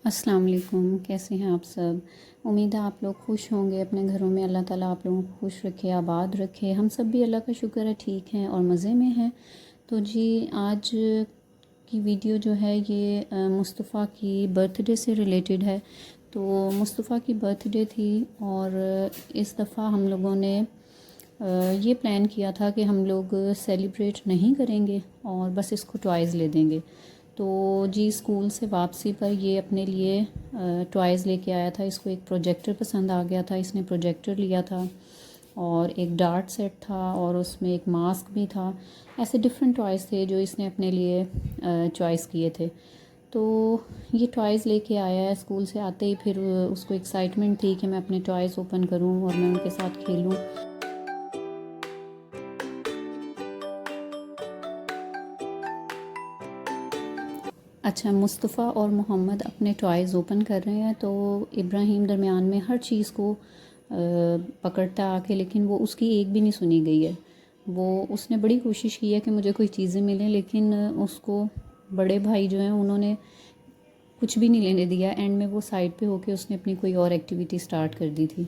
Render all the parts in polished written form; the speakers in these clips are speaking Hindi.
अस्सलाम वालेकुम। कैसे हैं आप सब? उम्मीद है आप लोग खुश होंगे अपने घरों में। अल्लाह ताला आप लोगों को खुश रखे, आबाद रखे। हम सब भी अल्लाह का शुक्र है ठीक हैं और मज़े में हैं। तो जी आज की वीडियो जो है ये मुस्तफ़ा की बर्थडे से रिलेटेड है। तो मुस्तफ़ा की बर्थडे थी और इस दफ़ा हम लोगों ने ये प्लान किया था कि हम लोग सेलिब्रेट नहीं करेंगे और बस इसको टॉयज़ ले देंगे। तो जी स्कूल से वापसी पर ये अपने लिए टॉयज़ लेके आया था। इसको एक प्रोजेक्टर पसंद आ गया था, इसने प्रोजेक्टर लिया था और एक डार्ट सेट था और उसमें एक मास्क भी था। ऐसे डिफरेंट टॉयज़ थे जो इसने अपने लिए चॉइस किए थे। तो ये टॉयज़ लेके आया है स्कूल से आते ही। फिर उसको एक्साइटमेंट थी कि मैं अपने टॉयज़ ओपन करूं और मैं उनके साथ खेलूं। अच्छा, मुस्तफ़ा और मोहम्मद अपने टॉयज़ ओपन कर रहे हैं तो इब्राहिम दरमियान में हर चीज़ को पकड़ता आके, लेकिन वो उसकी एक भी नहीं सुनी गई है। वो उसने बड़ी कोशिश की है कि मुझे कोई चीज़ें मिलें, लेकिन उसको बड़े भाई जो हैं उन्होंने कुछ भी नहीं लेने दिया। एंड में वो साइड पे होके उसने अपनी कोई और एक्टिविटी स्टार्ट कर दी थी।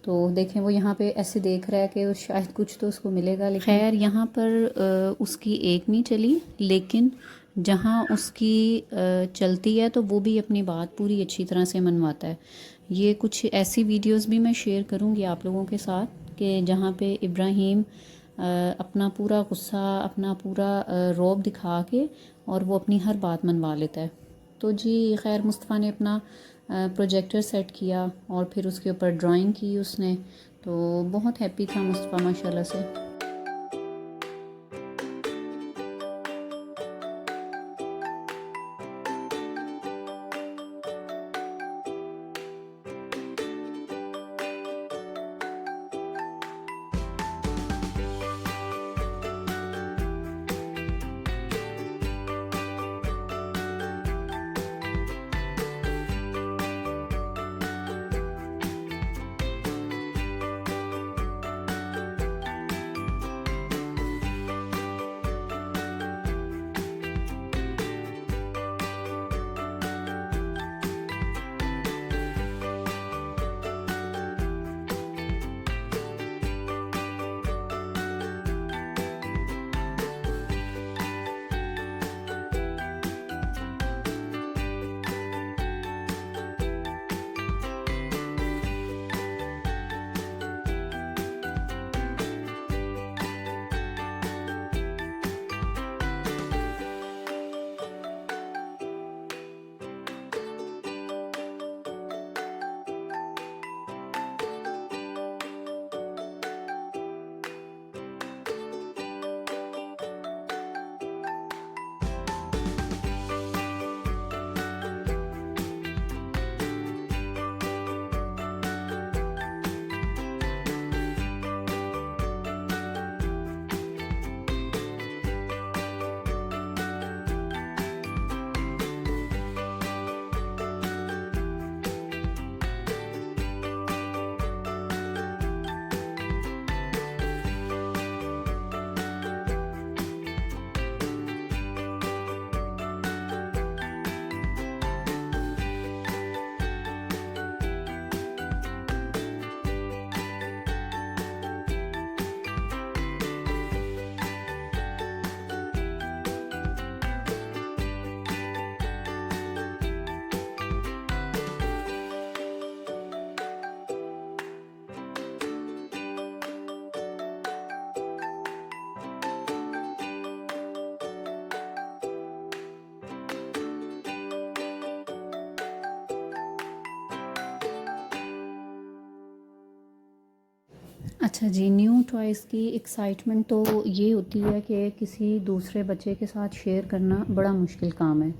तो देखें वो यहाँ पे ऐसे देख रहा है कि शायद कुछ तो उसको मिलेगा, लेकिन खैर यहाँ पर उसकी एक नहीं चली। लेकिन जहाँ उसकी चलती है तो वो भी अपनी बात पूरी अच्छी तरह से मनवाता है। ये कुछ ऐसी वीडियोस भी मैं शेयर करूँगी आप लोगों के साथ कि जहाँ पे इब्राहिम अपना पूरा गुस्सा, अपना पूरा रौब दिखा के और वो अपनी हर बात मनवा लेता है। तो जी खैर मुस्तफ़ा ने अपना प्रोजेक्टर सेट किया और फिर उसके ऊपर ड्राइंग की उसने। तो बहुत हैप्पी था मुस्तफ़ा माशाल्लाह से। अच्छा जी, न्यू टॉयज़ की एक्साइटमेंट तो ये होती है कि किसी दूसरे बच्चे के साथ शेयर करना बड़ा मुश्किल काम है।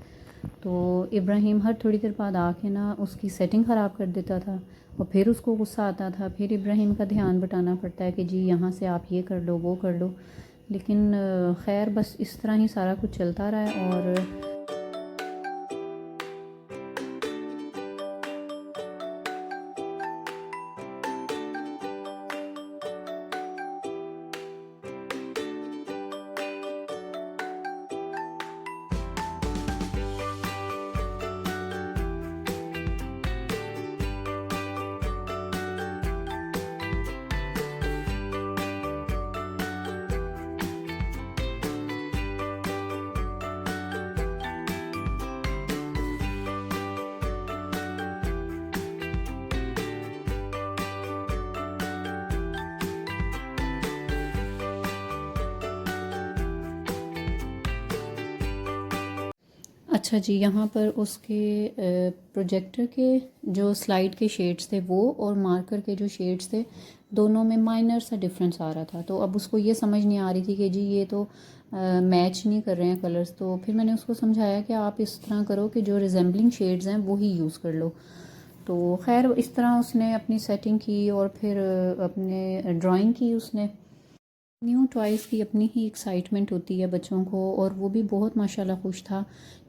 तो इब्राहिम हर थोड़ी देर बाद आके ना उसकी सेटिंग ख़राब कर देता था और फिर उसको गुस्सा आता था। फिर इब्राहिम का ध्यान बटाना पड़ता है कि जी यहाँ से आप ये कर लो, वो कर लो। लेकिन खैर बस इस तरह ही सारा कुछ चलता रहा है। और अच्छा जी, यहाँ पर उसके प्रोजेक्टर के जो स्लाइड के शेड्स थे वो और मार्कर के जो शेड्स थे दोनों में माइनर सा डिफरेंस आ रहा था। तो अब उसको ये समझ नहीं आ रही थी कि जी ये तो मैच नहीं कर रहे हैं कलर्स। तो फिर मैंने उसको समझाया कि आप इस तरह करो कि जो रिजेंबलिंग शेड्स हैं वो ही यूज़ कर लो। तो खैर इस तरह उसने अपनी सेटिंग की और फिर अपने ड्राइंग की उसने। न्यू टॉयज़ की अपनी ही एक्साइटमेंट होती है बच्चों को, और वो भी बहुत माशाल्लाह खुश था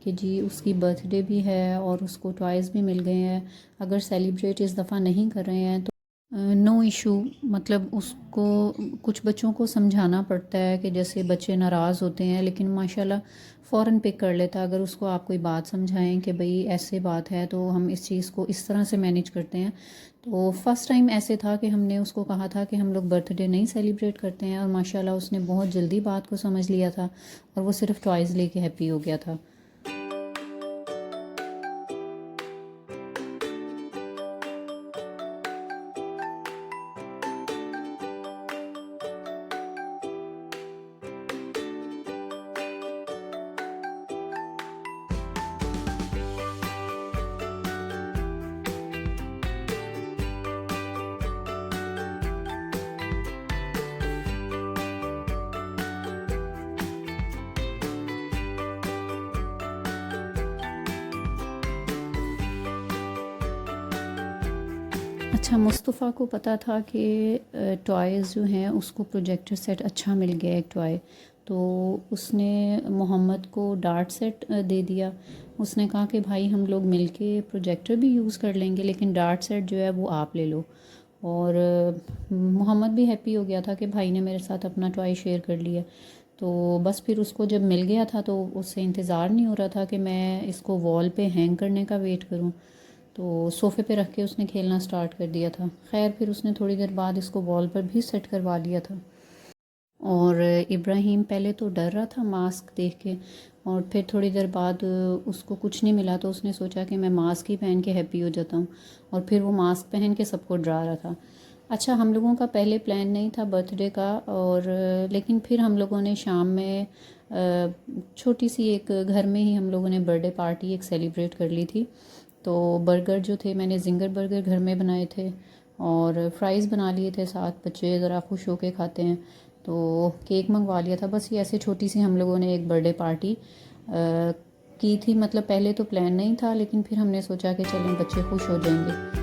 कि जी उसकी बर्थडे भी है और उसको टॉयज़ भी मिल गए हैं। अगर सेलिब्रेट इस दफ़ा नहीं कर रहे हैं तो नो इशू, मतलब उसको कुछ बच्चों को समझाना पड़ता है कि जैसे बच्चे नाराज़ होते हैं लेकिन माशाल्लाह फ़ौरन पिक कर लेता है। अगर उसको आप कोई बात समझाएं कि भाई ऐसे बात है तो हम इस चीज़ को इस तरह से मैनेज करते हैं। तो फ़र्स्ट टाइम ऐसे था कि हमने उसको कहा था कि हम लोग बर्थडे नहीं सेलिब्रेट करते हैं, और माशाल्लाह उसने बहुत जल्दी बात को समझ लिया था और वो सिर्फ टॉयज़ लेके हैप्पी हो गया था। अच्छा, मुस्तफ़ा को पता था कि टॉयज़ जो हैं उसको प्रोजेक्टर सेट अच्छा मिल गया एक टॉय। तो उसने मोहम्मद को डार्ट सेट दे दिया। उसने कहा कि भाई हम लोग मिलके प्रोजेक्टर भी यूज़ कर लेंगे लेकिन डार्ट सेट जो है वो आप ले लो। और मोहम्मद भी हैप्पी हो गया था कि भाई ने मेरे साथ अपना टॉय शेयर कर लिया। तो बस फिर उसको जब मिल गया था तो उससे इंतज़ार नहीं हो रहा था कि मैं इसको वॉल पे हैंग करने का वेट करूं। तो सोफ़े पे रख के उसने खेलना स्टार्ट कर दिया था। खैर फिर उसने थोड़ी देर बाद इसको वॉल पर भी सेट करवा लिया था। और इब्राहिम पहले तो डर रहा था मास्क देख के, और फिर थोड़ी देर बाद उसको कुछ नहीं मिला तो उसने सोचा कि मैं मास्क ही पहन के हैप्पी हो जाता हूँ, और फिर वो मास्क पहन के सबको डरा रहा था। अच्छा, हम लोगों का पहले प्लान नहीं था बर्थडे का, और लेकिन फिर हम लोगों ने शाम में छोटी सी एक घर में ही हम लोगों ने बर्थडे पार्टी एक सेलिब्रेट कर ली थी। तो बर्गर जो थे मैंने जिंगर बर्गर घर में बनाए थे और फ्राइज़ बना लिए थे साथ, बच्चे ज़रा खुश होके खाते हैं। तो केक मंगवा लिया था। बस ये ऐसे छोटी सी हम लोगों ने एक बर्थडे पार्टी की थी। मतलब पहले तो प्लान नहीं था लेकिन फिर हमने सोचा कि चलें बच्चे खुश हो जाएंगे।